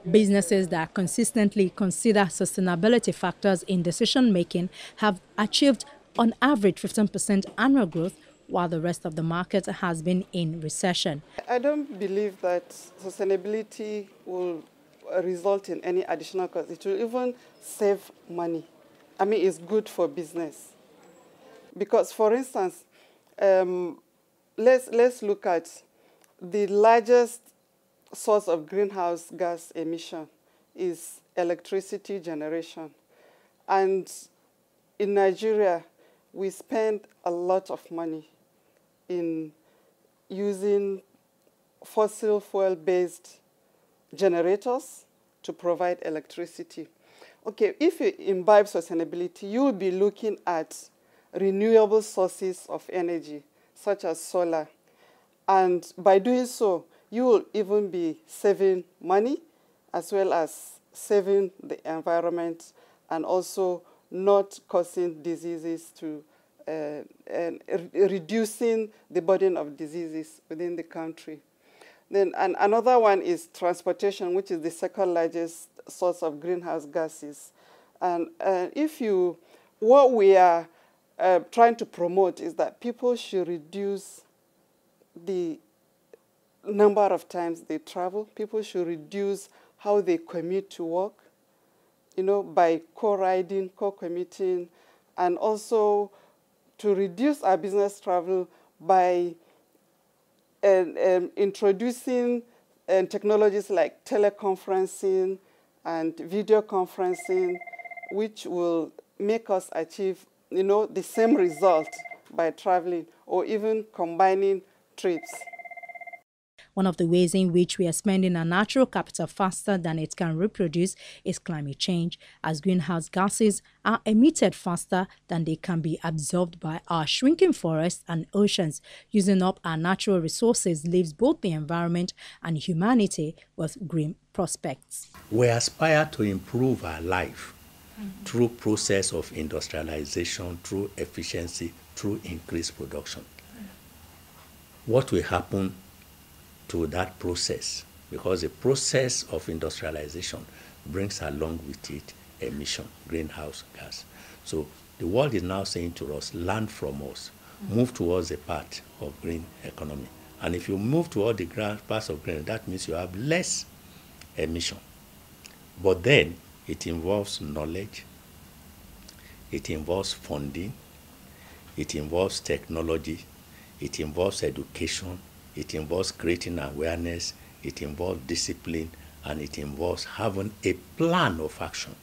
Businesses that consistently consider sustainability factors in decision-making have achieved on average 15% annual growth, while the rest of the market has been in recession. I don't believe that sustainability will result in any additional cost. It will even save money. I mean, it's good for business. Because, for instance, let's look at the largest source of greenhouse gas emission is electricity generation. And in Nigeria, we spend a lot of money in using fossil fuel-based generators to provide electricity. Okay, if you imbibe sustainability, you will be looking at renewable sources of energy, such as solar. And by doing so, you will even be saving money, as well as saving the environment, and also not causing diseases to and reducing the burden of diseases within the country. Then another one is transportation, which is the second largest source of greenhouse gases. And what we are trying to promote is that people should reduce the number of times they travel. People should reduce how they commute to work, by co-riding, co-commuting, and also to reduce our business travel by introducing technologies like teleconferencing and video conferencing, which will make us achieve, the same result by traveling or even combining trips. One of the ways in which we are spending our natural capital faster than it can reproduce is climate change, as greenhouse gases are emitted faster than they can be absorbed by our shrinking forests and oceans. Using up our natural resources leaves both the environment and humanity with grim prospects. We aspire to improve our life through process of industrialization, through efficiency, through increased production. What will happen to that process? Because the process of industrialization brings along with it emission, greenhouse gas. So the world is now saying to us, learn from us, move towards a path of green economy. And if you move toward the path of green, that means you have less emission. But then it involves knowledge, it involves funding, it involves technology, it involves education, it involves creating awareness, it involves discipline, and it involves having a plan of action.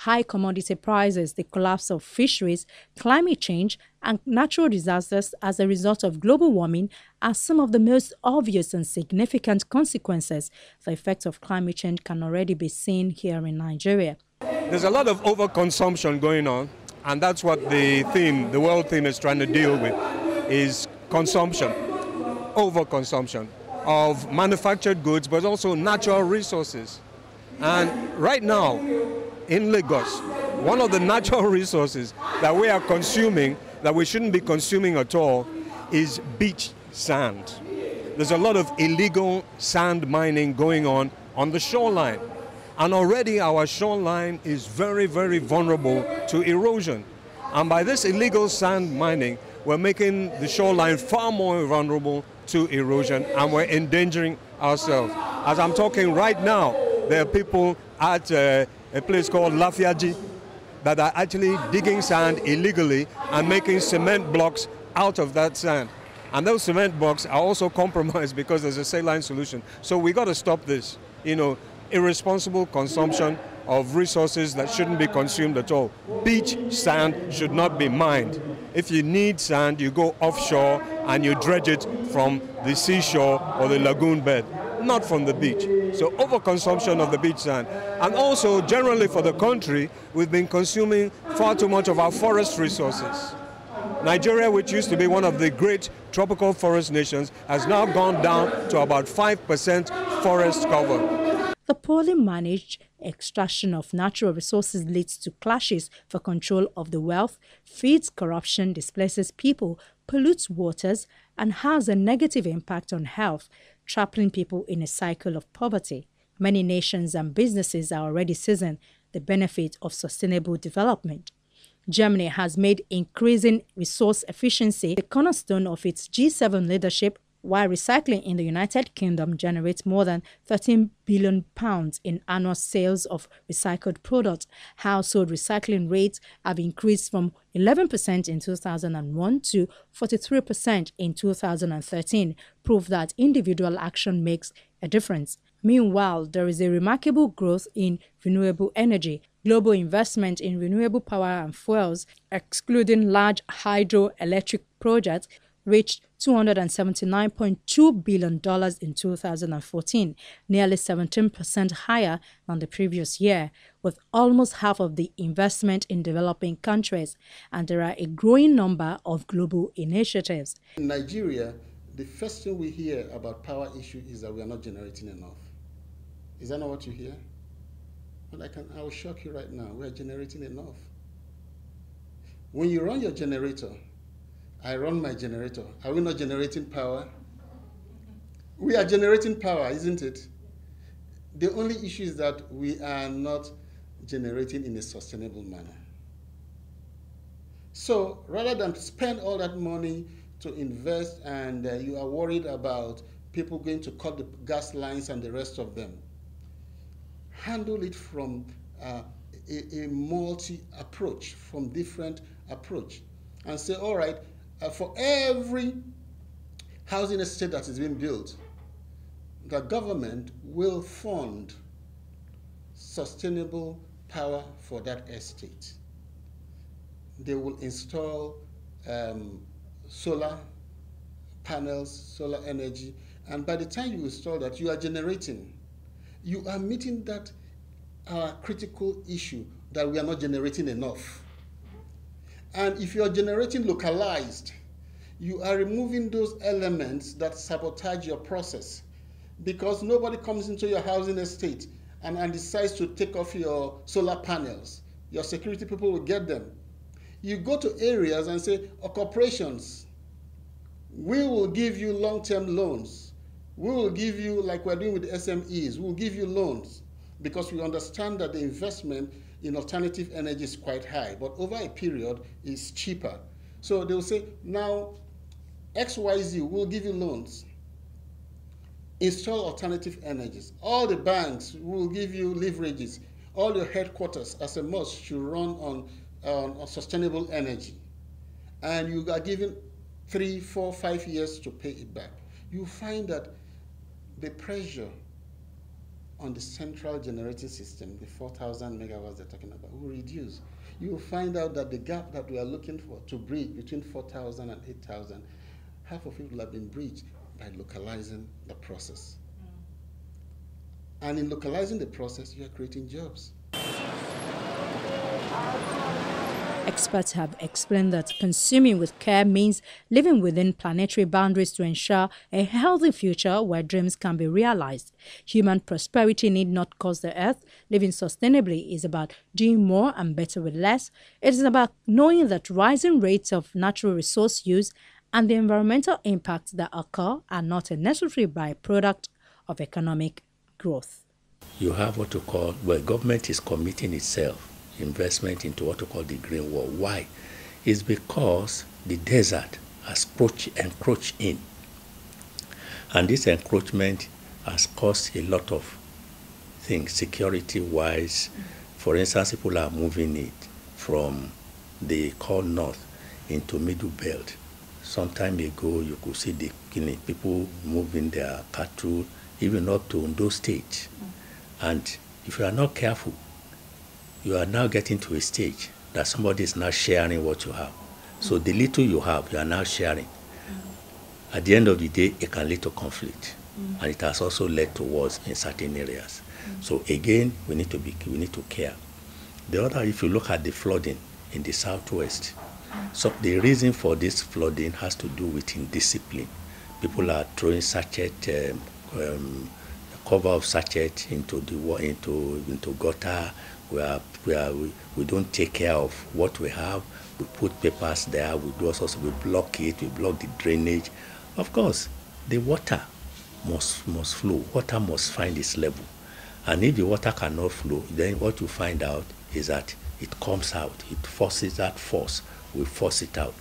High commodity prices, the collapse of fisheries, climate change, and natural disasters as a result of global warming are some of the most obvious and significant consequences. The effects of climate change can already be seen here in Nigeria. There's a lot of overconsumption going on, and that's what the world theme is trying to deal with, is consumption. Overconsumption of manufactured goods, but also natural resources. And right now in Lagos, one of the natural resources that we are consuming that we shouldn't be consuming at all is beach sand. There's a lot of illegal sand mining going on the shoreline. And already our shoreline is very, very vulnerable to erosion. And by this illegal sand mining, we're making the shoreline far more vulnerable to erosion, and we're endangering ourselves. As I'm talking right now, there are people at a place called Lafiaji that are actually digging sand illegally and making cement blocks out of that sand. And those cement blocks are also compromised because there's a saline solution. So we got to stop this, irresponsible consumption of resources that shouldn't be consumed at all. Beach sand should not be mined. If you need sand, you go offshore and you dredge it from the seashore or the lagoon bed, not from the beach. So overconsumption of the beach sand. And also, generally for the country, we've been consuming far too much of our forest resources. Nigeria, which used to be one of the great tropical forest nations, has now gone down to about 5% forest cover. The poorly managed extraction of natural resources leads to clashes for control of the wealth, feeds corruption, displaces people, pollutes waters, and has a negative impact on health, trapping people in a cycle of poverty. Many nations and businesses are already seizing the benefit of sustainable development. Germany has made increasing resource efficiency the cornerstone of its G7 leadership, while recycling in the United Kingdom generates more than £13 billion in annual sales of recycled products. Household recycling rates have increased from 11% in 2001 to 43% in 2013, proof that individual action makes a difference. Meanwhile, there is a remarkable growth in renewable energy. Global investment in renewable power and fuels, excluding large hydroelectric projects, reached $279.2 billion in 2014, nearly 17% higher than the previous year, with almost half of the investment in developing countries, and there are a growing number of global initiatives. In Nigeria, the first thing we hear about power issue is that we are not generating enough. Is that not what you hear? But I will shock you right now, we are generating enough. When you run your generator, I run my generator. Are we not generating power? We are generating power, isn't it? The only issue is that we are not generating in a sustainable manner. So rather than spend all that money to invest and you are worried about people going to cut the gas lines and the rest of them, handle it from a multi-approach, from different approach, and say, all right, for every housing estate that is being built, the government will fund sustainable power for that estate. They will install solar panels, solar energy, and by the time you install that, you are generating. You are meeting that critical issue that we are not generating enough. And if you are generating localized, you are removing those elements that sabotage your process, because nobody comes into your housing estate and decides to take off your solar panels. Your security people will get them. You go to areas and say, oh, corporations, we will give you long-term loans. We will give you, like we're doing with SMEs, we will give you loans, because we understand that the investment in alternative energy is quite high, but over a period is cheaper. So they will say, now XYZ will give you loans. Install alternative energies. All the banks will give you leverages. All your headquarters, as a must, should run on sustainable energy. And you are given 3, 4, 5 years to pay it back. You find that the pressure on the central generating system, the 4,000 megawatts they're talking about, will reduce. You will find out that the gap that we are looking for to bridge between 4,000 and 8,000, half of it will have been bridged by localizing the process. And in localizing the process, you are creating jobs. Experts have explained that consuming with care means living within planetary boundaries to ensure a healthy future where dreams can be realized. Human prosperity need not cost the earth. Living sustainably is about doing more and better with less. It is about knowing that rising rates of natural resource use and the environmental impacts that occur are not a necessary byproduct of economic growth. You have what you call, well, government is committing itself investment into what we call the green wall. Why? It's because the desert has encroached in. And this encroachment has caused a lot of things security-wise. For instance, people are moving it from the core north into middle belt. Some time ago, you could see the people moving their cattle even up to Ondo State. And if you are not careful, you are now getting to a stage that somebody is now sharing what you have. So the little you have, you are now sharing. At the end of the day, it can lead to conflict. And it has also led to wars in certain areas. So again, we need to care. The other, if you look at the flooding in the southwest, so the reason for this flooding has to do with indiscipline. People are throwing sachet, cover of sachet into the gutter. We don't take care of what we have. We put papers there. We block it. We block the drainage. Of course, the water must flow. Water must find its level. And if the water cannot flow, then what you find out is that it comes out. It forces that force. We force it out.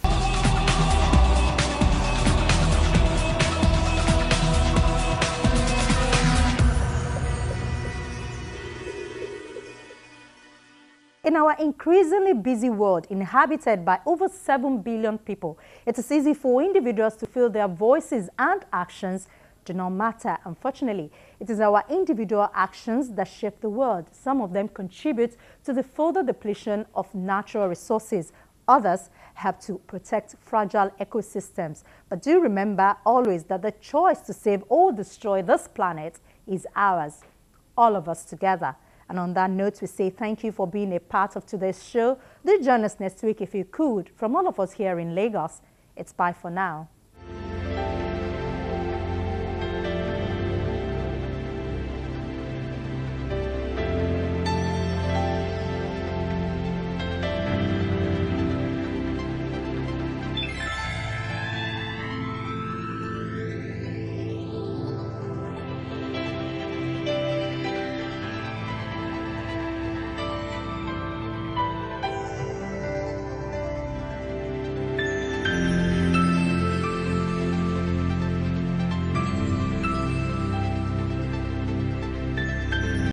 In our increasingly busy world, inhabited by over 7 billion people, it is easy for individuals to feel their voices and actions do not matter. Unfortunately, it is our individual actions that shape the world. Some of them contribute to the further depletion of natural resources. Others help to protect fragile ecosystems. But do remember always that the choice to save or destroy this planet is ours, all of us together. And on that note, we say thank you for being a part of today's show. Do join us next week if you could. From all of us here in Lagos, it's bye for now.